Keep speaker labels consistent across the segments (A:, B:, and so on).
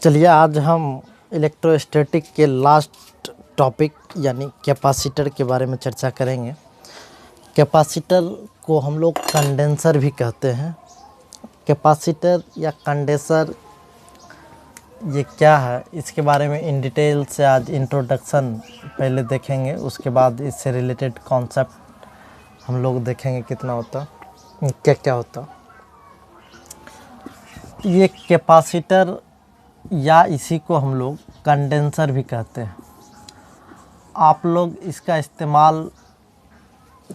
A: चलिए आज हम इलेक्ट्रोस्टैटिक के लास्ट टॉपिक यानी कैपेसिटर के बारे में चर्चा करेंगे। कैपेसिटर को हम लोग कंडेंसर भी कहते हैं। कैपेसिटर या कंडेंसर ये क्या है, इसके बारे में इन डिटेल से आज इंट्रोडक्शन पहले देखेंगे, उसके बाद इससे रिलेटेड कॉन्सेप्ट हम लोग देखेंगे कितना होता, क्या क्या होता। ये कैपेसिटर या इसी को हम लोग कंडेंसर भी कहते हैं। आप लोग इसका इस्तेमाल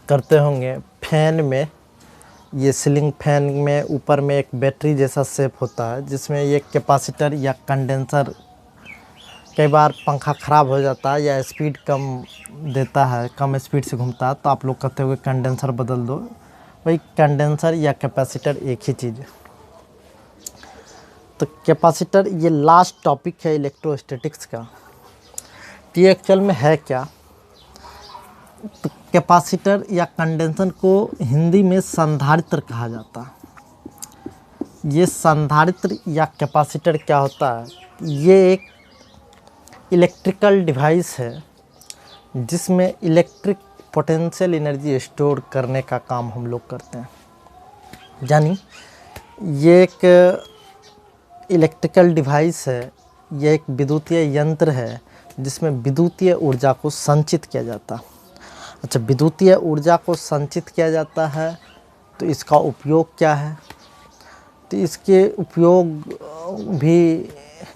A: करते होंगे फैन में। ये सीलिंग फैन में ऊपर में एक बैटरी जैसा शेप होता है जिसमें ये कैपेसिटर या कंडेंसर, कई बार पंखा ख़राब हो जाता है या स्पीड कम देता है, कम स्पीड से घूमता है, तो आप लोग कहते होंगे कंडेंसर बदल दो। वही कंडेंसर या कैपेसिटर एक ही चीज़ है। तो कैपेसिटर ये लास्ट टॉपिक है इलेक्ट्रोस्टैटिक्स का। ये एक्चुअल में है क्या? तो कैपेसिटर या कंडेंसर को हिंदी में संधारित्र कहा जाता है। ये संधारित्र या कैपेसिटर क्या होता है? ये एक इलेक्ट्रिकल डिवाइस है जिसमें इलेक्ट्रिक पोटेंशियल एनर्जी स्टोर करने का काम हम लोग करते हैं। यानी ये एक इलेक्ट्रिकल डिवाइस है, यह एक विद्युतीय यंत्र है जिसमें विद्युतीय ऊर्जा को संचित किया जाता है। अच्छा, विद्युतीय ऊर्जा को संचित किया जाता है तो इसका उपयोग क्या है? तो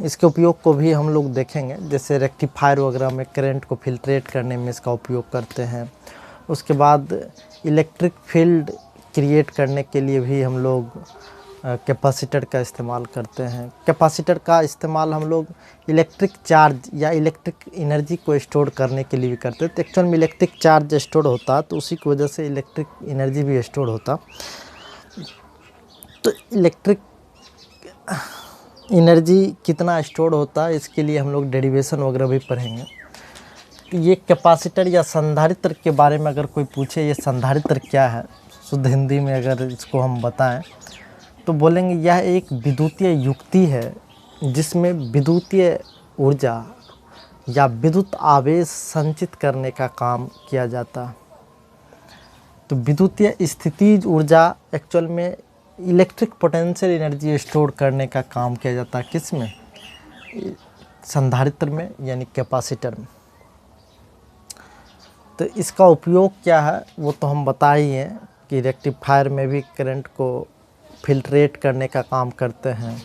A: इसके उपयोग को भी हम लोग देखेंगे। जैसे रेक्टिफायर वगैरह में करंट को फिल्ट्रेट करने में इसका उपयोग करते हैं। उसके बाद इलेक्ट्रिक फील्ड क्रिएट करने के लिए भी हम लोग कैपेसिटर का इस्तेमाल करते हैं। कैपेसिटर का इस्तेमाल हम लोग इलेक्ट्रिक चार्ज या इलेक्ट्रिक एनर्जी को स्टोर करने के लिए भी करते हैं। तो एक्चुअल में इलेक्ट्रिक चार्ज स्टोर होता तो उसी की वजह से इलेक्ट्रिक एनर्जी भी स्टोर होता। तो इलेक्ट्रिक एनर्जी कितना स्टोर होता है इसके लिए हम लोग डेरिवेशन वगैरह भी पढ़ेंगे। ये कैपेसिटर या संधारित्र के बारे में अगर कोई पूछे ये संधारित्र क्या है, शुद्ध हिंदी में अगर इसको हम बताएं तो बोलेंगे यह एक विद्युतीय युक्ति है जिसमें विद्युतीय ऊर्जा या विद्युत आवेश संचित करने का काम किया जाता है। तो विद्युतीय स्थितिज ऊर्जा एक्चुअल में इलेक्ट्रिक पोटेंशियल एनर्जी स्टोर करने का काम किया जाता है। किस में? संधारित्र में यानी कैपेसिटर में। तो इसका उपयोग क्या है वो तो हम बता ही हैं कि रेक्टिफायर में भी करंट को फिल्ट्रेट करने का काम करते हैं।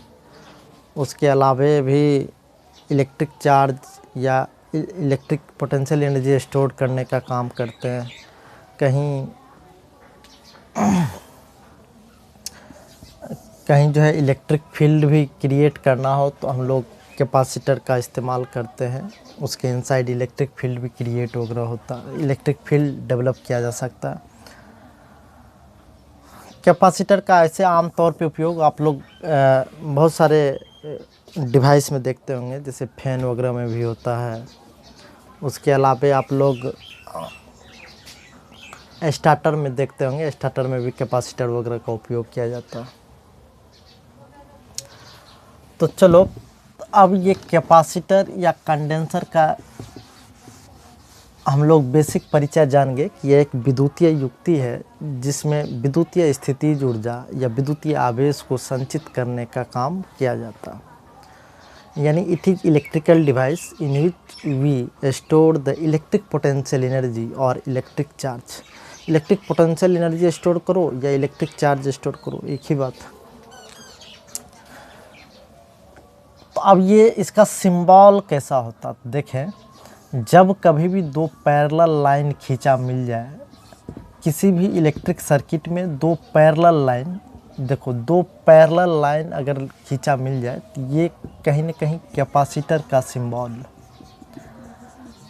A: उसके अलावे भी इलेक्ट्रिक चार्ज या इलेक्ट्रिक पोटेंशियल एनर्जी स्टोर करने का काम करते हैं। कहीं जो है इलेक्ट्रिक फील्ड भी क्रिएट करना हो तो हम लोग कैपेसिटर का इस्तेमाल करते हैं। उसके इनसाइड इलेक्ट्रिक फील्ड भी क्रिएट वगैरह होता है, इलेक्ट्रिक फील्ड डेवलप किया जा सकता है। कैपेसिटर का ऐसे आम तौर पे उपयोग आप लोग बहुत सारे डिवाइस में देखते होंगे, जैसे फैन वगैरह में भी होता है। उसके अलावा आप लोग स्टार्टर में देखते होंगे, स्टार्टर में भी कैपेसिटर वगैरह का उपयोग किया जाता है। तो चलो अब ये कैपेसिटर या कंडेंसर का हम लोग बेसिक परिचय जानेंगे कि यह एक विद्युतीय युक्ति है जिसमें विद्युतीय स्थितिज ऊर्जा या विद्युतीय आवेश को संचित करने का काम किया जाता है। यानी it is electrical device in which we store the electric potential energy और electric charge. Electric potential energy store करो या इलेक्ट्रिक चार्ज स्टोर करो, एक ही बात। तो अब ये इसका सिंबल कैसा होता देखें। जब कभी भी दो पैरेलल लाइन खींचा मिल जाए, किसी भी इलेक्ट्रिक सर्किट में दो पैरेलल लाइन, देखो दो पैरेलल लाइन अगर खींचा मिल जाए तो ये कहीं ना कहीं कैपेसिटर का सिंबल।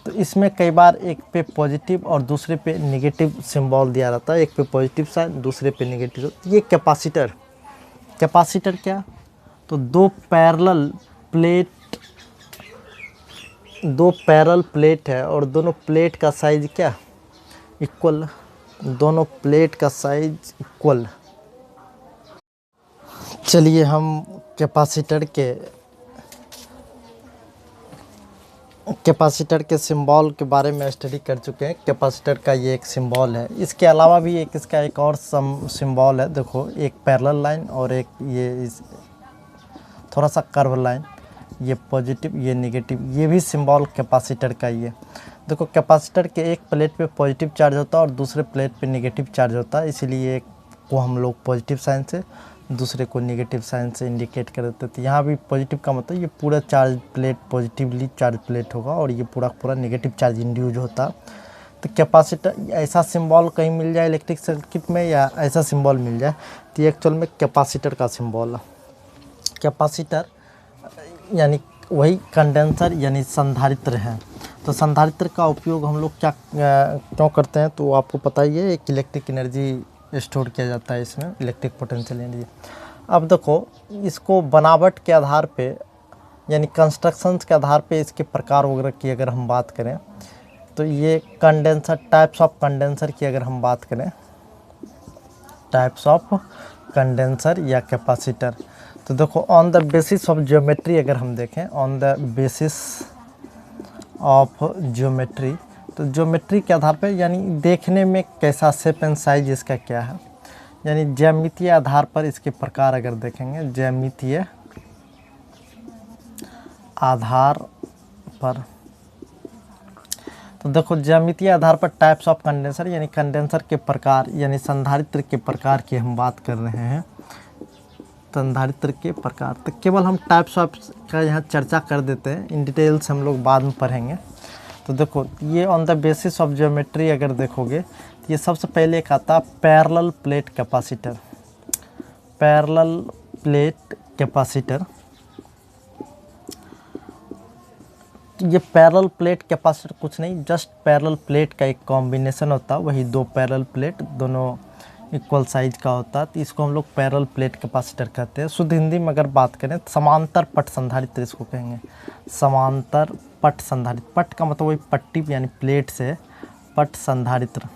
A: तो इसमें कई बार एक पे पॉजिटिव और दूसरे पे नेगेटिव सिंबल दिया रहता है, एक पे पॉजिटिव साइन दूसरे पे नेगेटिव। ये कैपेसिटर क्या? तो दो पैरेलल प्लेट है और दोनों प्लेट का साइज क्या? इक्वल। दोनों प्लेट का साइज इक्वल। चलिए हम कैपेसिटर के कैपेसिटर के सिंबल के बारे में स्टडी कर चुके हैं। कैपेसिटर का ये एक सिंबल है। इसके अलावा भी एक इसका एक और सिंबल है। देखो, एक पैरेलल लाइन और एक ये थोड़ा सा कर्व लाइन, ये पॉजिटिव ये नेगेटिव, ये भी सिंबल कैपेसिटर का ही है। देखो, कैपेसिटर के एक प्लेट पे पॉजिटिव चार्ज होता है और दूसरे प्लेट पे नेगेटिव चार्ज होता है, इसीलिए एक को हम लोग पॉजिटिव साइन से, दूसरे को नेगेटिव साइन से इंडिकेट कर देते थे। यहाँ भी पॉजिटिव का मतलब ये पूरा charge plate positively charge plate होगा और ये पूरा पूरा नेगेटिव चार्ज इंड्यूज होता। तो कैपेसिटर ऐसा सिंबल कहीं मिल जाए इलेक्ट्रिक सर्किट में या ऐसा सिंबल मिल जाए तो ये एक्चुअल में कैपेसिटर का सिंबल है। कैपेसिटर यानी वही कंडेंसर यानी संधारित्र है। तो संधारित्र का उपयोग हम लोग क्या क्यों करते हैं तो आपको पता ही है, एक इलेक्ट्रिक एनर्जी स्टोर किया जाता है इसमें, इलेक्ट्रिक पोटेंशियल एनर्जी। अब देखो, इसको बनावट के आधार पे यानी कंस्ट्रक्शंस के आधार पे इसके प्रकार वगैरह की अगर हम बात करें तो ये कंडेंसर, टाइप्स ऑफ कंडेंसर की अगर हम बात करें, टाइप्स ऑफ कंडेंसर या कैपेसिटर, तो देखो on the basis of geometry अगर हम देखें, on the basis of geometry, तो ज्योमेट्री के आधार पर यानी देखने में कैसा शेप एंड साइज इसका क्या है, यानी ज्यामितीय आधार पर इसके प्रकार अगर देखेंगे, ज्यामितीय आधार पर, तो देखो ज्यामितीय आधार पर टाइप्स ऑफ कंडेंसर यानी कंडेंसर के प्रकार यानी संधारित्र के प्रकार की हम बात कर रहे हैं। संधारित्र के प्रकार तो केवल हम टाइप्स ऑफ का यहाँ चर्चा कर देते हैं, इन डिटेल्स हम लोग बाद में पढ़ेंगे। तो देखो, ये on the basis of geometry अगर देखोगे तो ये सबसे पहले एक आता parallel plate capacitor. Parallel plate capacitor, ये पैरेलल प्लेट कैपेसिटर कुछ नहीं, जस्ट पैरेलल प्लेट का एक कॉम्बिनेशन होता है, वही दो पैरेलल प्लेट दोनों इक्वल साइज का होता है, तो इसको हम लोग पैरेलल प्लेट कैपेसिटर कहते हैं। शुद्ध हिंदी में अगर बात करें तो समांतर पट संधारित्र इसको कहेंगे, समांतर पट संधारित्र। पट का मतलब वही पट्टी यानी प्लेट से पट संधारित्र।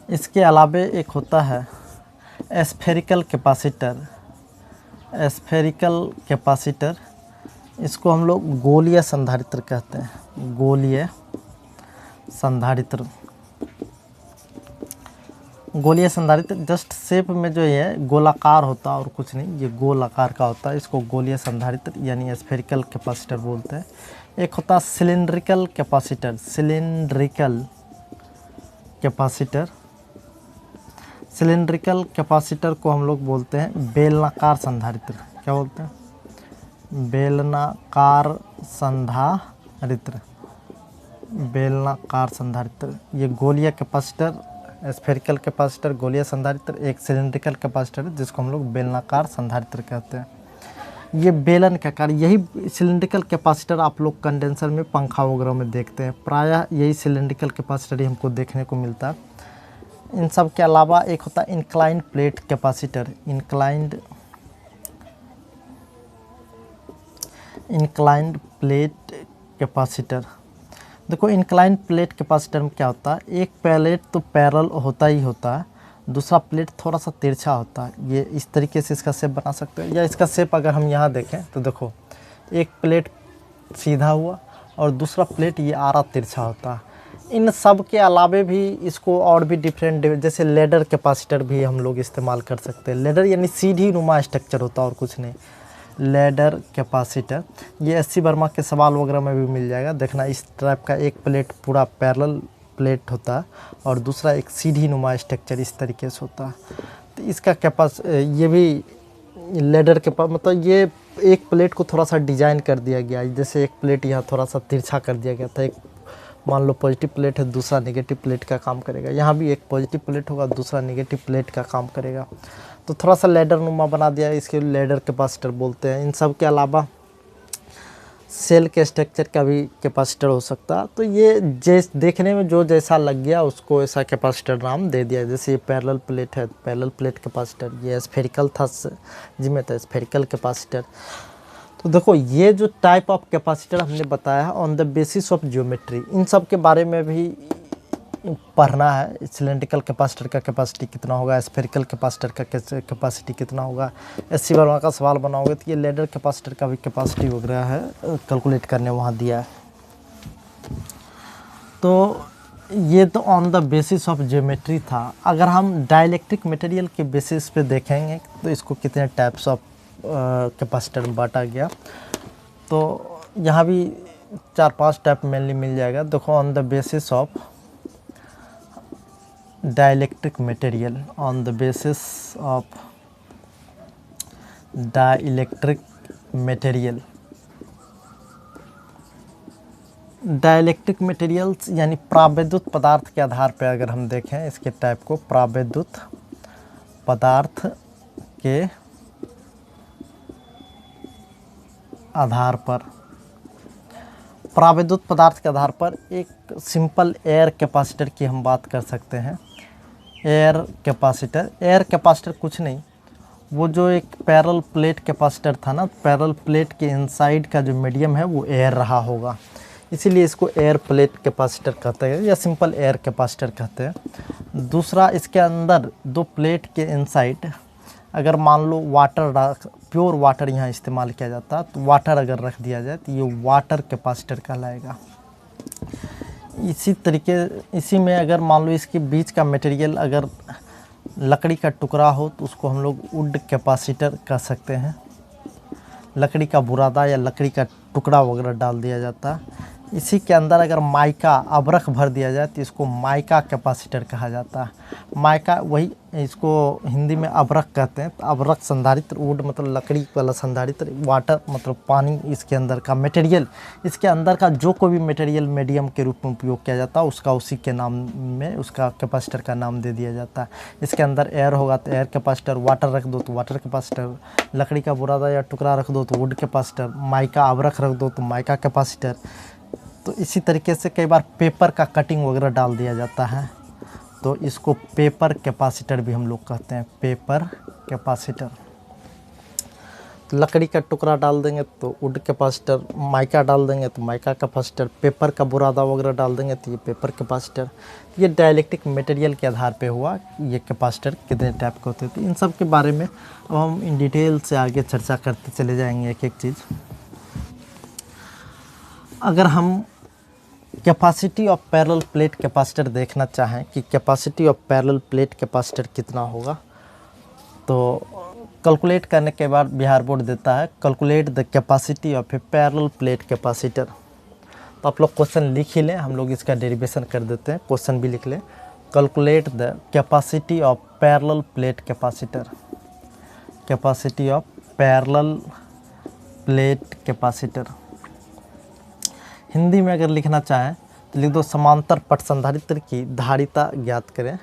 A: इसके अलावे एक होता है स्फेरिकल कैपेसिटर। स्फेरिकल कैपेसिटर, इसको हम लोग गोलीय संधारित्र कहते हैं, गोलीय संधारित्र। गोलीय संधारित्र जस्ट शेप में जो है गोलाकार होता है और कुछ नहीं, ये गोल आकार का होता है, इसको गोलीय संधारित्र यानी स्फेरिकल कैपेसिटर बोलते हैं। एक होता है cylindrical capacitor. Cylindrical capacitor, cylindrical capacitor को हम लोग बोलते हैं बेलनाकार संधारित्र। क्या बोलते हैं? बेलनाकार संधारित्र, बेलनाकार संधारित्र। ये गोलीय कैपेसिटर, स्फेरिकल कैपेसिटर, गोलीय संधारित्र, एक सिलिंड्रिकल कैपेसिटर जिसको हम लोग बेलनाकार संधारित्र कहते हैं। ये बेलन का कार्य, यही सिलिंड्रिकल कैपेसिटर आप लोग कंडेंसर में, पंखा वगैरह में देखते हैं, प्रायः यही सिलिंड्रिकल कैपेसिटर ही हमको देखने को मिलता है। इन सब के अलावा एक होता है inclined plate capacitor. Inclined plate capacitor, देखो इंक्लाइंड प्लेट कैपेसिटर में क्या होता है, एक प्लेट तो पैरेलल होता ही होता है, दूसरा प्लेट थोड़ा सा तिरछा होता है। ये इस तरीके से इसका शेप बना सकते हैं, या इसका शेप अगर हम यहाँ देखें तो देखो एक प्लेट सीधा हुआ और दूसरा प्लेट ये आरा तिरछा होता है। इन सब के अलावे भी इसको और भी डिफरेंट, जैसे लेडर कैपेसिटर भी हम लोग इस्तेमाल कर सकते हैं। लेडर यानी सीढ़ी नुमा स्ट्रक्चर होता है और कुछ नहीं, लेडर कैपेसिटर। ये एससी वर्मा के सवाल वगैरह में भी मिल जाएगा, देखना इस टाइप का एक प्लेट पूरा पैरेलल प्लेट होता है और दूसरा एक सीढ़ी नुमा स्ट्रक्चर इस तरीके से होता है। तो इसका ये भी लेडर के मतलब ये एक प्लेट को थोड़ा सा डिजाइन कर दिया गया, जैसे एक प्लेट यहाँ थोड़ा सा तिरछा कर दिया गया था, एक मान लो पॉजिटिव प्लेट है, दूसरा नेगेटिव प्लेट का काम करेगा। यहाँ भी एक पॉजिटिव प्लेट होगा, दूसरा नेगेटिव प्लेट का काम करेगा, तो थोड़ा सा लेडर नुमा बना दिया, इसके लेडर कैपेसिटर बोलते हैं। इन सब के अलावा सेल के स्ट्रक्चर का भी कैपेसिटर हो सकता है। तो ये देखने में जो जैसा लग गया उसको ऐसा कैपेसिटर नाम दे दिया। जैसे ये पैरेलल प्लेट है, पैरेलल प्लेट कैपेसिटर, ये स्फेरिकल था जिसमें था स्फेरिकल कैपेसिटर। तो देखो ये जो टाइप ऑफ कैपेसिटर हमने बताया है on the basis of geometry, इन सब के बारे में भी पढ़ना है। सिलेंड्रिकल कैपेसिटर का कैपेसिटी कितना होगा, स्फेरिकल कैपेसिटर का कैपेसिटी कितना होगा, एससी वर्मा का सवाल बनाओगे तो ये लेडर कैपेसिटर का भी कैपेसिटी वगैरह है कैलकुलेट करने वहाँ दिया है। तो ये तो on the basis of geometry था। अगर हम डाइलेक्ट्रिक मटेरियल के बेसिस पे देखेंगे तो इसको कितने टाइप्स ऑफ कैपेसिटर में बांटा गया, तो यहाँ भी 4-5 टाइप मेनली मिल जाएगा। देखो, on the basis of dielectric material, on the basis of dielectric material, dielectric materials यानी प्रावैद्युत पदार्थ के आधार पर अगर हम देखें इसके टाइप को, प्रावैद्युत पदार्थ के आधार पर, प्रावैद्युत पदार्थ के आधार पर एक सिंपल एयर कैपेसिटर की हम बात कर सकते हैं। एयर कैपेसिटर कुछ नहीं, वो जो एक पैरेलल प्लेट कैपेसिटर था ना, पैरेलल प्लेट के इनसाइड का जो मीडियम है वो एयर रहा होगा, इसीलिए इसको एयर प्लेट कैपेसिटर कहते हैं या सिंपल एयर कैपेसिटर कहते हैं। दूसरा, इसके अंदर 2 प्लेट के इनसाइड अगर मान लो वाटर, प्योर वाटर यहाँ इस्तेमाल किया जाता है, तो वाटर अगर रख दिया जाए तो ये वाटर कैपेसिटर कहलाएगा। इसी में अगर मान लो इसके बीच का मटेरियल अगर लकड़ी का टुकड़ा हो तो उसको हम लोग वुड कैपेसिटर कह सकते हैं। लकड़ी का बुरादा या लकड़ी का टुकड़ा वगैरह डाल दिया जाता है। इसी के अंदर अगर माइका अबरख भर दिया जाए तो इसको माइका कैपेसिटर कहा जाता है। माइका, वही इसको हिंदी में अबरख कहते हैं। तो अबरख संधारित्र, वुड मतलब लकड़ी वाला संधारित्र, वाटर मतलब पानी, इसके अंदर का मटेरियल, इसके अंदर का जो कोई भी मटेरियल मीडियम के रूप में उपयोग किया जाता है उसका उसी के नाम में उसका कैपेसिटर का नाम दे दिया जाता है। इसके अंदर एयर होगा तो एयर कैपेसिटर, वाटर रख दो तो वाटर कैपेसिटर, लकड़ी का बुरादा या टुकड़ा रख दो तो वुड कैपेसिटर, माइका अबरख रख दो तो माइका कैपेसिटर। तो इसी तरीके से कई बार पेपर का कटिंग वगैरह डाल दिया जाता है तो इसको पेपर कैपेसिटर भी हम लोग कहते हैं, पेपर कैपेसिटर। तो लकड़ी का टुकड़ा डाल देंगे तो वुड कैपेसिटर, माइका डाल देंगे तो माइका कैपेसिटर, पेपर का बुरादा वगैरह डाल देंगे तो ये पेपर कैपेसिटर। ये डाइलेक्ट्रिक मटेरियल के आधार पे हुआ ये कैपेसिटर कितने टाइप के होते थे। इन सब के बारे में अब हम इन डिटेल से आगे चर्चा करते चले जाएंगे एक एक चीज़। अगर हम capacity of parallel plate capacitor देखना चाहें कि capacity of parallel plate capacitor कितना होगा, तो कैलकुलेट करने के बाद बिहार बोर्ड देता है calculate the capacity of A parallel plate capacitor. तो आप लोग क्वेश्चन लिख ही लें, हम लोग इसका डेरिवेशन कर देते हैं, क्वेश्चन भी लिख लें। Calculate the capacity of parallel plate capacitor, capacity of parallel plate capacitor. Hindi में अगर लिखना चाहें तो लिख दो समांतर पट संधारित्र की धारिता ज्ञात करें,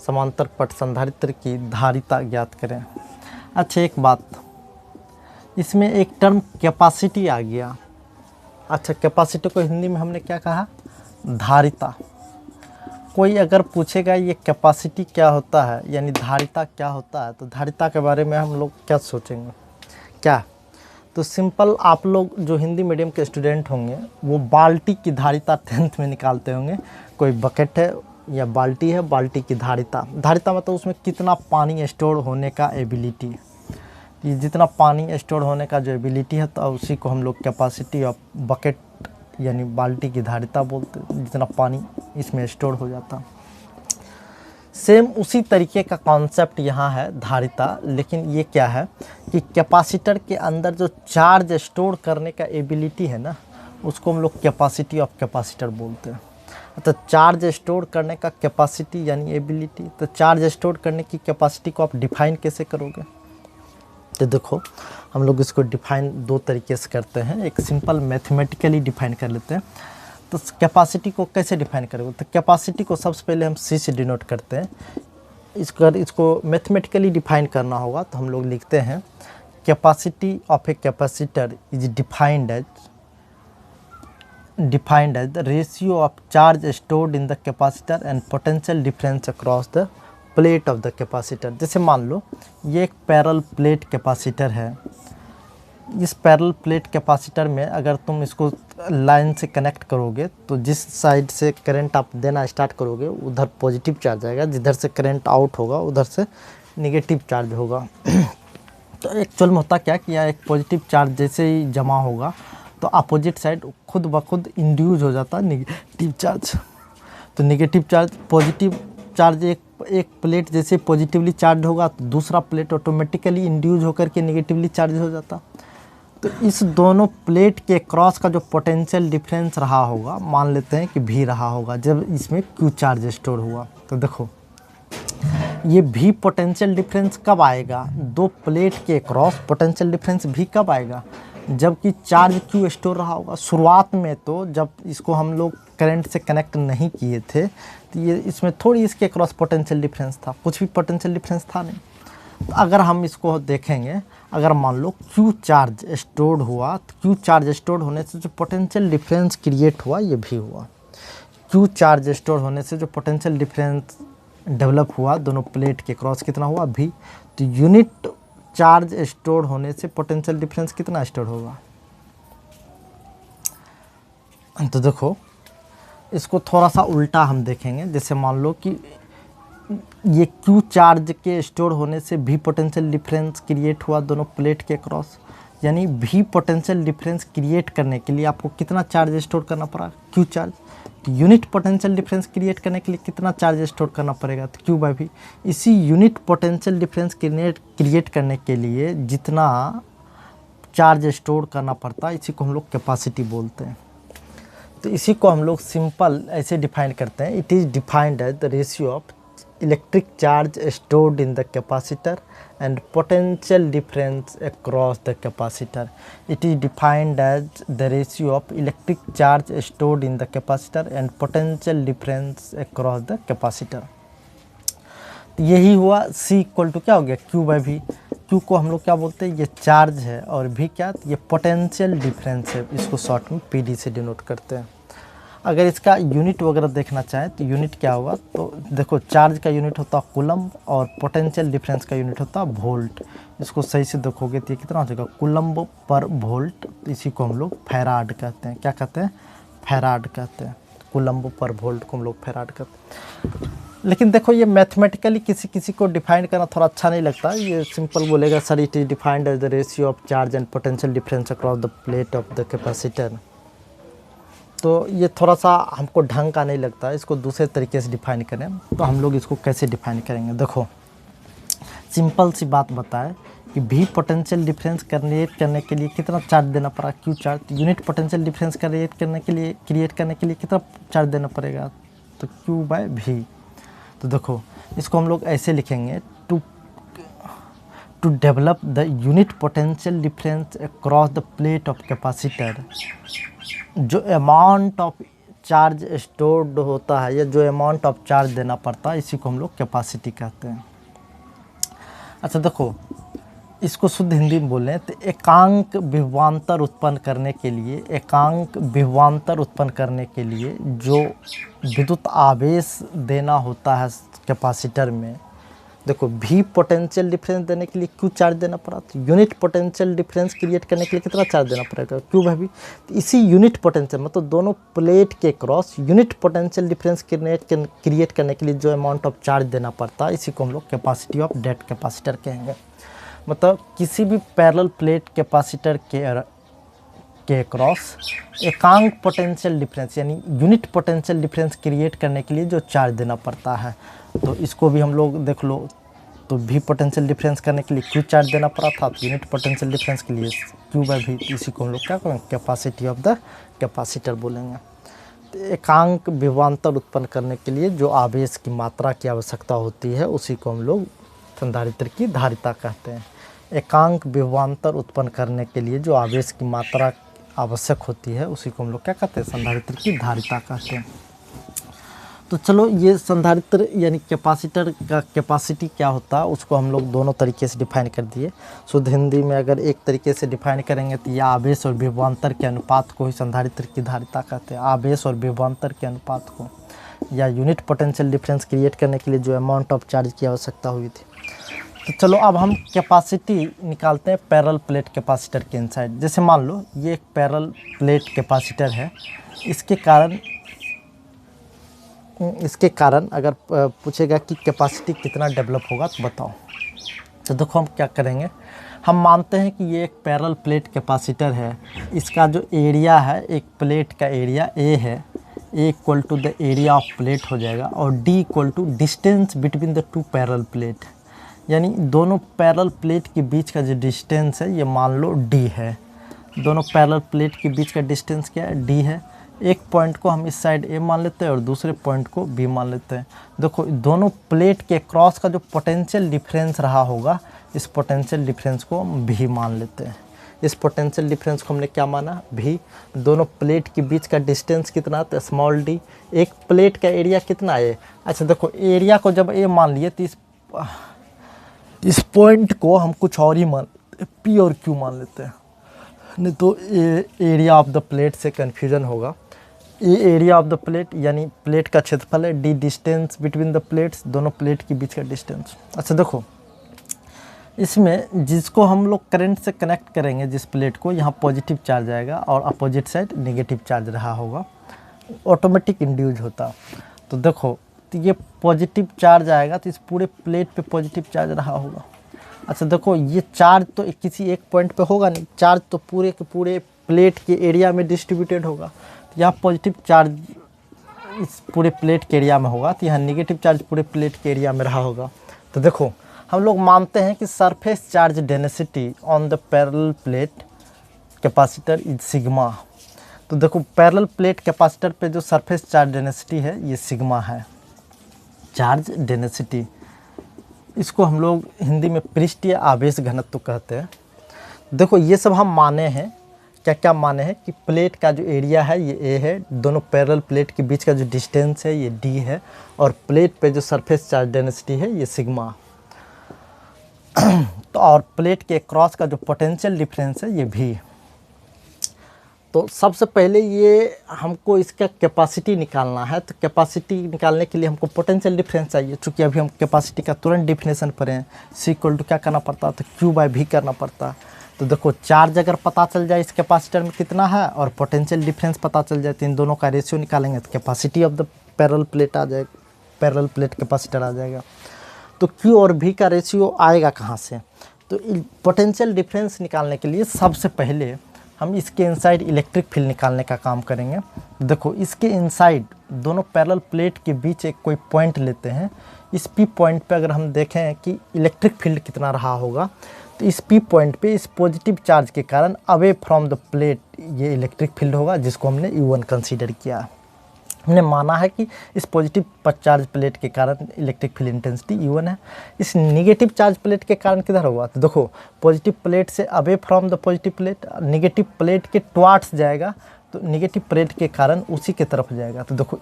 A: समांतर पट संधारित्र की धारिता ज्ञात करें। अच्छा, एक बात, इसमें एक टर्म कैपेसिटी आ गया। अच्छा, कैपेसिटी को हिंदी में हमने क्या कहा, धारिता। कोई अगर पूछेगा ये कैपेसिटी क्या होता है यानी धारिता क्या होता है, तो धारिता के बारे में हम लोग क्या सोचेंगे, क्या? तो सिंपल, आप लोग जो हिंदी मीडियम के स्टूडेंट होंगे वो बाल्टी की धारिता 10th में निकालते होंगे। कोई बकेट है या बाल्टी है, बाल्टी की धारिता, धारिता मतलब उसमें कितना पानी स्टोर होने का एबिलिटी, ये जितना पानी स्टोर होने का जो एबिलिटी है तो उसी को हम लोग कैपेसिटी ऑफ बकेट यानी बाल्टी की धारिता बोलते हैं, जितना पानी इसमें स्टोर हो जाता। सेम उसी तरीके का कॉन्सेप्ट यहाँ है धारिता, लेकिन ये क्या है कि कैपेसिटर के अंदर जो चार्ज स्टोर करने का एबिलिटी है ना, उसको हम लोग कैपेसिटी ऑफ कैपेसिटर बोलते हैं। तो चार्ज स्टोर करने का कैपेसिटी यानी एबिलिटी, तो चार्ज स्टोर करने की कैपेसिटी को आप डिफाइन कैसे करोगे? तो देखो, हम लोग इसको डिफाइन 2 तरीके से करते हैं। एक सिंपल मैथमेटिकली डिफाइन कर लेते हैं। तो कैपेसिटी को कैसे डिफाइन करोगे? तो कैपेसिटी को सबसे पहले हम सी से डिनोट करते हैं। इसको मैथमेटिकली डिफाइन करना होगा तो हम लोग लिखते हैं capacity of a capacitor is defined as the ratio of charge stored in the capacitor and potential difference across the plate of the capacitor. जैसे मान लो ये एक पैरेलल प्लेट कैपेसिटर है, इस पैरेलल प्लेट कैपेसिटर में अगर तुम इसको लाइन से कनेक्ट करोगे तो जिस साइड से करंट आप देना स्टार्ट करोगे उधर पॉजिटिव चार्ज आएगा, जिधर से करंट आउट होगा उधर से नेगेटिव चार्ज होगा। तो एक्चुअल में होता क्या कि यह एक पॉजिटिव चार्ज जैसे ही जमा होगा तो अपोजिट साइड खुद ब खुद इंड्यूज हो जाता है नेगेटिव चार्ज। तो नेगेटिव चार्ज पॉजिटिव चार्ज एक प्लेट जैसे पॉजिटिवली चार्ज होगा तो दूसरा प्लेट ऑटोमेटिकली इंड्यूज होकर के नेगेटिवली चार्ज हो जाता। तो इस दोनों प्लेट के क्रॉस का जो पोटेंशियल डिफरेंस रहा होगा, मान लेते हैं कि भी रहा होगा जब इसमें क्यू चार्ज स्टोर हुआ। तो देखो ये भी पोटेंशियल डिफरेंस कब आएगा, दो प्लेट के क्रॉस पोटेंशियल डिफरेंस भी कब आएगा, जबकि चार्ज क्यू स्टोर रहा होगा। शुरुआत में तो जब इसको हम लोग करंट से कनेक्ट नहीं किए थे तो ये इसमें थोड़ी इसके क्रॉस पोटेंशियल डिफरेंस था, कुछ भी पोटेंशियल डिफरेंस था नहीं। तो अगर हम इसको देखेंगे, अगर मान लो क्यू चार्ज स्टोर्ड हुआ तो क्यू चार्ज स्टोर्ड होने से जो पोटेंशियल डिफरेंस क्रिएट हुआ ये भी हुआ। क्यू चार्ज स्टोर होने से जो पोटेंशियल डिफरेंस डेवलप हुआ दोनों प्लेट के क्रॉस कितना हुआ भी। तो यूनिट चार्ज स्टोर होने से पोटेंशियल डिफरेंस कितना स्टोर होगा। तो देखो इसको थोड़ा सा उल्टा हम देखेंगे, जैसे मान लो कि ये क्यू चार्ज के स्टोर होने से भी पोटेंशियल डिफरेंस क्रिएट हुआ दोनों प्लेट के क्रॉस, यानी भी पोटेंशियल डिफरेंस क्रिएट करने के लिए आपको कितना चार्ज स्टोर करना पड़ा, क्यू चार्ज। तो यूनिट पोटेंशियल डिफरेंस क्रिएट करने के लिए कितना चार्ज स्टोर करना पड़ेगा, तो क्यू बाई भी। इसी यूनिट पोटेंशियल डिफरेंस क्रिएट करने के लिए जितना चार्ज स्टोर करना पड़ता है इसी को हम लोग कैपेसिटी बोलते हैं। तो इसी को हम लोग सिंपल ऐसे डिफाइन करते हैं, it is defined as the ratio of electric charge stored in the capacitor and potential difference across the capacitor. It is defined as the ratio of electric charge stored in the capacitor and potential difference across the capacitor. तो यही हुआ C equal to क्या हो गया, Q by V। Q को हम लोग क्या बोलते हैं, ये चार्ज है और V क्या, ये पोटेंशियल डिफरेंस है, इसको शॉर्ट में PD से डिनोट करते हैं। अगर इसका यूनिट वगैरह देखना चाहें तो यूनिट क्या होगा, तो देखो चार्ज का यूनिट होता है कूलम्ब और पोटेंशियल डिफरेंस का यूनिट होता है वोल्ट। इसको सही से देखोगे तो ये कितना हो जाएगा, कूलम्ब पर वोल्ट। इसी को हम लोग फैराड कहते हैं, क्या कहते हैं, फैराड कहते हैं। कूलम्ब पर वोल्ट को हम लोग फैराड कहते हैं। लेकिन देखो ये मैथमेटिकली किसी किसी को डिफाइन करना थोड़ा अच्छा नहीं लगता, ये सिंपल बोलेगा sir it is defined as the ratio of charge and potential difference across the plate of the capacitor. तो ये थोड़ा सा हमको ढंग का नहीं लगता, इसको दूसरे तरीके से डिफाइन करें। तो हम लोग इसको कैसे डिफाइन करेंगे, देखो सिंपल सी बात बताए कि भी पोटेंशियल डिफरेंस क्रिएट करने के लिए कितना चार्ज देना पड़ा, Q charge. Unit potential difference create करने के लिए कितना चार्ज देना पड़ेगा, तो क्यू बाय भी। तो देखो इसको हम लोग ऐसे लिखेंगे, to develop the unit potential difference across the plate of capacitor, जो अमाउंट ऑफ चार्ज स्टोर्ड होता है या जो अमाउंट ऑफ चार्ज देना पड़ता है इसी को हम लोग कैपेसिटी कहते हैं। अच्छा देखो इसको शुद्ध हिंदी में बोलें तो एकांक विभवांतर उत्पन्न करने के लिए जो विद्युत आवेश देना होता है कैपेसिटर में, देखो भी पोटेंशियल डिफरेंस देने के लिए क्यू चार्ज देना पड़ा, तो यूनिट पोटेंशियल डिफरेंस क्रिएट करने के लिए कितना चार्ज देना पड़ेगा, क्यू बाई भी। तो इसी यूनिट पोटेंशियल मतलब दोनों प्लेट के cross unit potential difference create करने के लिए जो अमाउंट ऑफ चार्ज देना पड़ता है इसी को हम लोग कैपेसिटी ऑफ डेड कैपेसिटर कहेंगे। मतलब किसी भी पैरेलल प्लेट कैपेसिटर के क्रॉस एकांक पोटेंशियल डिफरेंस यानी यूनिट पोटेंशियल डिफरेंस क्रिएट करने के लिए जो चार्ज देना पड़ता है, तो इसको भी हम लोग देख लो, तो भी पोटेंशियल डिफरेंस करने के लिए क्यू चार्ज देना पड़ा था, तो यूनिट पोटेंशियल डिफरेंस के लिए क्यू बाई भी, इसी को हम लोग क्या करेंगे, कैपेसिटी ऑफ द कैपेसिटर बोलेंगे। तो एकांक विभवांतर उत्पन्न करने के लिए जो आवेश की मात्रा की आवश्यकता होती है उसी को हम लोग संधारित्र की धारिता कहते हैं। एकांक विभवांतर उत्पन्न करने के लिए जो आवेश की मात्रा आवश्यक होती है उसी को हम लोग क्या कहते हैं, संधारित्र की धारिता कहते हैं। तो चलो ये संधारित्र यानी कैपेसिटर का कैपेसिटी क्या होता है उसको हम लोग दोनों तरीके से डिफाइन कर दिए। शुद्ध हिंदी में अगर एक तरीके से डिफाइन करेंगे तो ये आवेश और विभवांतर के अनुपात को ही संधारित्र की धारिता कहते हैं। आवेश और विभवांतर के अनुपात को, या यूनिट पोटेंशियल डिफरेंस क्रिएट करने के लिए जो अमाउंट ऑफ चार्ज की आवश्यकता हुई थी। तो चलो अब हम कैपेसिटी निकालते हैं पैरेलल प्लेट कैपेसिटर के इनसाइड। जैसे मान लो ये एक पैरेलल प्लेट कैपेसिटर है, इसके कारण अगर पूछेगा कि कैपेसिटी कितना डेवलप होगा तो बताओ। तो देखो हम क्या करेंगे, हम मानते हैं कि ये एक पैरेलल प्लेट कैपेसिटर है। इसका जो एरिया है, एक प्लेट का एरिया ए है, A equal to the area of plate हो जाएगा, और D equal to distance between the two parallel plate, यानी दोनों पैरेलल प्लेट के बीच का जो डिस्टेंस है ये मान लो डी है। दोनों पैरेलल प्लेट के बीच का डिस्टेंस क्या है, डी है। एक पॉइंट को हम इस साइड ए मान लेते हैं और दूसरे पॉइंट को बी मान लेते हैं। देखो दोनों प्लेट के क्रॉस का जो पोटेंशियल डिफरेंस रहा होगा, इस पोटेंशियल डिफरेंस को हम भी मान लेते हैं। इस पोटेंशियल डिफरेंस को हमने क्या माना, भी। दोनों प्लेट के बीच का डिस्टेंस कितना, तो स्मॉल डी। एक प्लेट का एरिया कितना है, अच्छा देखो एरिया को जब ए मान लिए तो इस पॉइंट को हम कुछ और ही मान, पी और क्यू मान लेते हैं, नहीं तो एरिया ऑफ द प्लेट से कन्फ्यूजन होगा। ए एरिया ऑफ द प्लेट यानी प्लेट का क्षेत्रफल है, D distance between the plates, दोनों प्लेट के बीच का डिस्टेंस। अच्छा देखो इसमें जिसको हम लोग करंट से कनेक्ट करेंगे, जिस प्लेट को, यहाँ पॉजिटिव चार्ज आएगा और अपोजिट साइड नेगेटिव चार्ज रहा होगा, ऑटोमेटिक इंड्यूज होता। तो देखो तो ये पॉजिटिव चार्ज आएगा तो इस पूरे प्लेट पे पॉजिटिव चार्ज रहा होगा। अच्छा देखो ये चार्ज तो किसी एक पॉइंट पे होगा नहीं, चार्ज तो पूरे के पूरे प्लेट के एरिया में डिस्ट्रीब्यूटेड होगा। तो यहाँ पॉजिटिव चार्ज इस पूरे प्लेट के एरिया में होगा, तो यहाँ नेगेटिव चार्ज पूरे प्लेट के एरिया में रहा होगा। तो देखो हम लोग मानते हैं कि surface charge density on the parallel plate capacitor is sigma. तो देखो पैरेलल प्लेट कैपेसिटर पे जो सरफेस चार्ज डेंसिटी है ये सिग्मा है, चार्ज डेंसिटी। इसको हम लोग हिंदी में पृष्ठीय आवेश घनत्व कहते हैं। देखो ये सब हम माने हैं, क्या क्या माने हैं कि प्लेट का जो एरिया है ये ए है, दोनों पैरेलल प्लेट के बीच का जो डिस्टेंस है ये डी है, और प्लेट पे जो सरफेस चार्ज डेंसिटी है ये सिग्मा। तो और प्लेट के क्रॉस का जो पोटेंशियल डिफरेंस है ये भी। तो सबसे पहले ये हमको इसका कैपेसिटी निकालना है। तो कैपेसिटी निकालने के लिए हमको पोटेंशियल डिफरेंस चाहिए। चूँकि अभी हम कैपेसिटी का तुरंत डिफिनेशन पढ़े हैं, सी इक्वल टू क्या करना पड़ता है, तो क्यू बाय भी करना पड़ता है। तो देखो चार्ज अगर पता चल जाए इस कैपेसिटर में कितना है और पोटेंशियल डिफरेंस पता चल जाए, तो इन दोनों का रेशियो निकालेंगे तो capacity of the parallel plate आ जाएगा, पैरेलल प्लेट कैपेसिटर आ जाएगा। तो क्यू और भी का रेशियो आएगा कहाँ से, तो पोटेंशियल डिफरेंस निकालने के लिए सबसे पहले हम इसके इनसाइड इलेक्ट्रिक फील्ड निकालने का काम करेंगे। देखो इसके इनसाइड दोनों पैरेलल प्लेट के बीच एक कोई पॉइंट लेते हैं। इस पी पॉइंट पे अगर हम देखें कि इलेक्ट्रिक फील्ड कितना रहा होगा, तो इस पी पॉइंट पे इस पॉजिटिव चार्ज के कारण अवे फ्रॉम द प्लेट ये इलेक्ट्रिक फील्ड होगा, जिसको हमने U1 कंसीडर किया। हमने माना है कि इस पॉजिटिव चार्ज प्लेट के कारण इलेक्ट्रिक फील्ड इंटेंसिटी U1 है। इस नेगेटिव चार्ज प्लेट के कारण किधर होगा, तो देखो पॉजिटिव प्लेट से away from the positive plate, negative plate के टुवार्ड्स जाएगा, तो नेगेटिव प्लेट के कारण उसी के तरफ जाएगा। तो देखो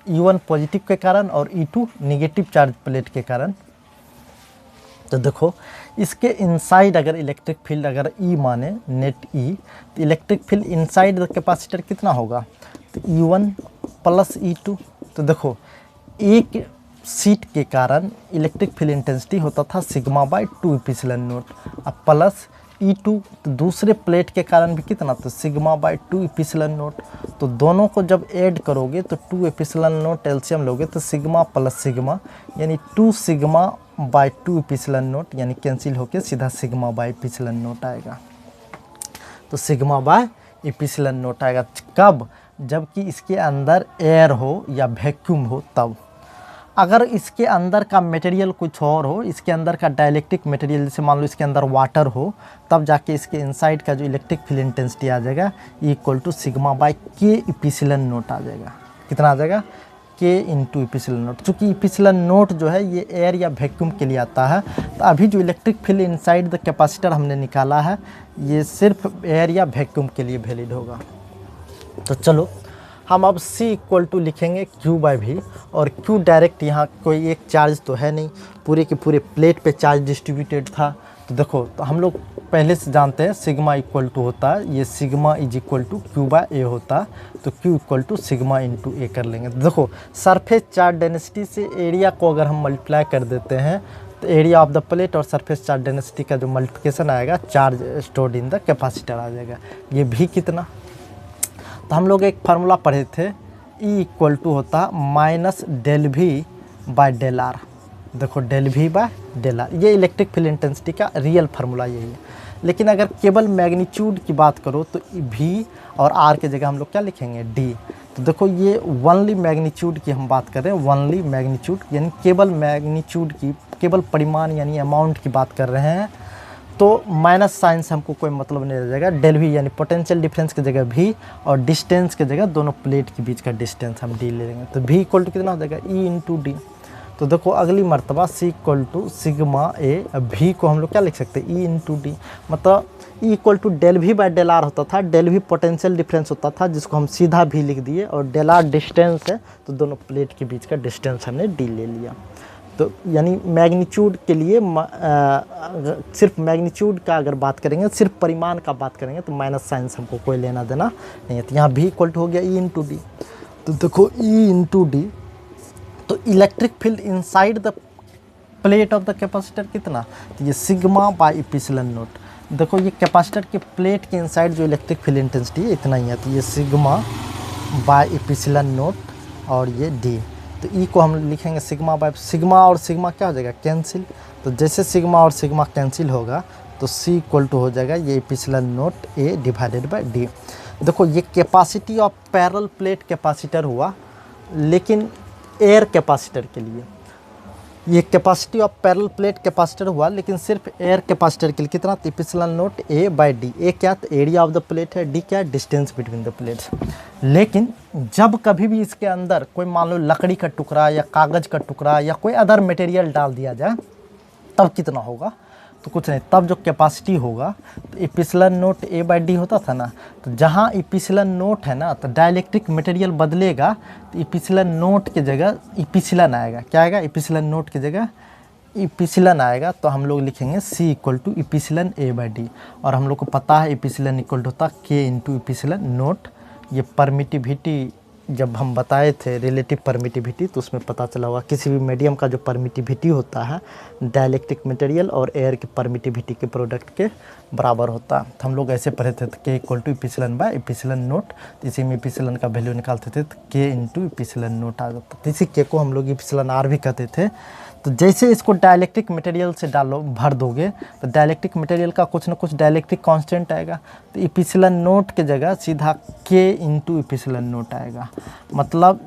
A: U1 पॉजिटिव के कारण और E2 नेगेटिव चार्ज प्लेट के कारण। तो देखो इसके इनसाइड अगर इलेक्ट्रिक फील्ड अगर E माने नेट E, तो electric field inside the capacitor कितना होगा, तो E1 प्लस E2। तो देखो एक सीट के कारण इलेक्ट्रिक फील्ड इंटेंसिटी होता था सिग्मा बाय 2 एप्सिलॉन नॉट, अब प्लस E2 तो दूसरे प्लेट के कारण भी कितना, तो सिग्मा बाय 2 एप्सिलॉन नॉट। तो दोनों को जब ऐड करोगे तो 2 एप्सिलॉन नॉट एलसीएम लोगे तो सिग्मा प्लस सिग्मा यानी 2 सिग्मा बाय 2 एप्सिलॉन नॉट, यानी कैंसिल होके सीधा सिग्मा बाय एप्सिलॉन नॉट आएगा। तो सिग्मा बाय एप्सिलॉन नॉट आएगा कब, जबकि इसके अंदर एयर हो या वैक्यूम हो तब। अगर इसके अंदर का मटेरियल कुछ और हो, इसके अंदर का डाइलेक्ट्रिक मटेरियल जैसे मान लो इसके अंदर वाटर हो, तब जाके इसके इनसाइड का जो इलेक्ट्रिक फील्ड इंटेंसिटी आ जाएगा इक्वल टू सिग्मा बाय के एप्सिलॉन नॉट आ जाएगा। कितना आ जाएगा, के इंटू एप्सिलॉन नॉट। चूँकि एप्सिलॉन नॉट जो है ये एयर या वैक्यूम के लिए आता है, तो अभी जो electric field inside the capacitor हमने निकाला है ये सिर्फ एयर या वैक्यूम के लिए वैलिड होगा। तो चलो हम अब C इक्वल टू लिखेंगे Q बाय V, और Q डायरेक्ट यहाँ कोई एक चार्ज तो है नहीं, पूरे के पूरे प्लेट पे चार्ज डिस्ट्रीब्यूटेड था। तो देखो तो हम लोग पहले से जानते हैं सिग्मा इक्वल टू होता है, ये sigma is equal to Q by A होता है, तो Q equal to sigma into A कर लेंगे। तो देखो सरफेस चार्ज डेंसिटी से एरिया को अगर हम मल्टीप्लाई कर देते हैं तो एरिया ऑफ द प्लेट और सरफेस चार्ज डेंसिटी का जो मल्टीप्लिकेशन आएगा, charge stored in the capacitor आ जाएगा। ये भी कितना, तो हम लोग एक फार्मूला पढ़े थे, E इक्वल टू होता minus del V by del R. देखो del V by del R, ये इलेक्ट्रिक फील्ड इंटेंसिटी का रियल फार्मूला यही है। लेकिन अगर केवल मैग्नीट्यूड की बात करो तो V और R के जगह हम लोग क्या लिखेंगे, D। तो देखो ये ओनली मैग्नीट्यूड की हम बात कर रहे हैं, ओनली मैग्नीट्यूड यानी केवल मैग्नीट्यूड की, केवल परिमाण यानी अमाउंट की बात कर रहे हैं। तो माइनस साइन से हमको कोई मतलब नहीं रह जाएगा। डेल वी यानी पोटेंशियल डिफरेंस की जगह V और डिस्टेंस की जगह दोनों प्लेट के बीच का डिस्टेंस हम D ले लेंगे। तो V इक्वल टू कितना हो जाएगा, E इंटू डी। तो देखो अगली मर्तबा C equal to sigma A, V को हम लोग क्या लिख सकते हैं, E इंटू डी। मतलब E equal to del V by del R होता था। डेल वी पोटेंशियल डिफरेंस होता था जिसको हम सीधा V लिख दिए, और डेल आर डिस्टेंस है, तो दोनों प्लेट के बीच का डिस्टेंस हमने D ले लिया। तो यानी मैग्नीट्यूड के लिए सिर्फ मैग्नीट्यूड का अगर बात करेंगे, सिर्फ परिमाण का बात करेंगे, तो माइनस साइन से हमको कोई लेना देना नहीं है। तो यहाँ V इक्वल टू हो गया E इंटू डी। तो देखो E इंटू डी, तो electric field inside the plate of the capacitor कितना, तो ये सिग्मा बाई इप्सिलॉन नोट। देखो ये कैपेसिटर के प्लेट के इनसाइड जो इलेक्ट्रिक फील्ड इंटेंसिटी है इतना ही है, तो ये सिग्मा बाई इप्सिलॉन नोट और ये डी। तो ई को हम लिखेंगे सिग्मा बाई, सिग्मा और सिग्मा क्या हो जाएगा, कैंसिल। तो जैसे सिग्मा और सिग्मा कैंसिल होगा तो सी इक्वल टू हो जाएगा ये epsilon naught A divided by D. देखो ये capacity of parallel plate capacitor हुआ, लेकिन एयर कैपेसिटर के लिए ये capacity of parallel plate capacitor हुआ, लेकिन सिर्फ एयर कैपेसिटर के लिए कितना, तो epsilon naught A by D. A क्या, तो एरिया ऑफ द प्लेट है, डी क्या है, डिस्टेंस बिटवीन द प्लेट्स। लेकिन जब कभी भी इसके अंदर कोई मान लो लकड़ी का टुकड़ा या कागज़ का टुकड़ा या कोई अदर मटेरियल डाल दिया जाए, तब कितना होगा, तो कुछ नहीं, तब जो कैपेसिटी होगा तो epsilon naught A by D होता था ना। तो जहाँ इप्सिलॉन नोट है ना, तो डाइलेक्ट्रिक मटेरियल बदलेगा, तो इप्सिलॉन नोट की जगह इप्सिलॉन आएगा। क्या आएगा, इप्सिलॉन नोट की जगह इप्सिलॉन आएगा। तो हम लोग लिखेंगे C equal to epsilon A by D. और हम लोग को पता है इप्सिलॉन इक्वल टू होता K इंटू इप्सिलॉन नोट। ये परमिटिविटी जब हम बताए थे रिलेटिव परमिटिविटी, तो उसमें पता चला होगा किसी भी मीडियम का जो परमिटिविटी होता है डाइलेक्ट्रिक मटेरियल और एयर की परमिटिविटी के प्रोडक्ट के बराबर होता है। तो हम लोग ऐसे पढ़े थे, K equal to epsilon by epsilon naught. तो इसी में इप्सिलॉन का वैल्यू निकालते थे तो K इंटू इप्सिलॉन नोट आ जाता। तो इसी K को हम लोग इप्सिलॉन आर भी कहते थे। तो जैसे इसको डाइलेक्ट्रिक मटेरियल से भर दोगे, तो डाइलेक्ट्रिक मटेरियल का कुछ ना कुछ डाइलेक्ट्रिक कांस्टेंट आएगा। तो इप्सिलॉन नोट की जगह सीधा K इंटू इप्सिलॉन नोट आएगा। मतलब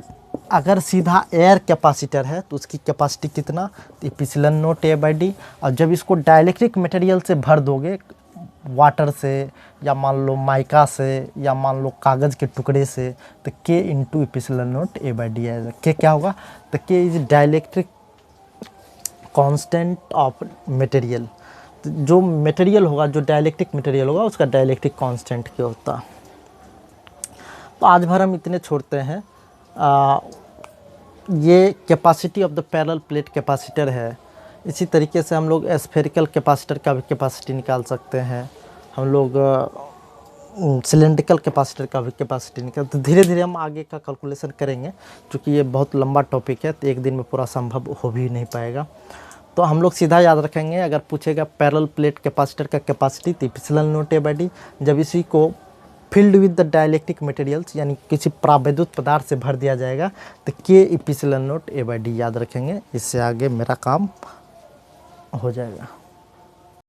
A: अगर सीधा एयर कैपेसिटर है तो उसकी कैपेसिटी कितना, तो epsilon naught A by D. और जब इसको डाइलेक्ट्रिक मटेरियल से भर दोगे, वाटर से या मान लो माइका से या मान लो कागज़ के टुकड़े से, तो K into epsilon naught A by D आएगा। K क्या होगा, तो K is dielectric constant of material. तो जो मटेरियल होगा, जो डाइलेक्ट्रिक मटेरियल होगा, उसका डाइलेक्ट्रिक कांस्टेंट क्या होता। तो आज भर हम इतने छोड़ते हैं। ये capacity of the parallel plate capacitor है। इसी तरीके से हम लोग स्फेरिकल कैपेसिटर का भी कैपेसिटी निकाल सकते हैं। हम लोग सिलेंड्रिकल कैपेसिटर का भी कैपेसिटी निकाल। तो धीरे धीरे हम आगे का कैलकुलेशन करेंगे, क्योंकि ये बहुत लंबा टॉपिक है, तो एक दिन में पूरा संभव हो भी नहीं पाएगा। तो हम लोग सीधा याद रखेंगे, अगर पूछेगा पैरेलल प्लेट कैपेसिटर का कैपेसिटी, तो epsilon naught A by D. जब इसी को filled with the dielectric materials यानी किसी प्रावैद्युत पदार्थ से भर दिया जाएगा, तो K epsilon naught A by D याद रखेंगे। इससे आगे मेरा काम हो जाएगा।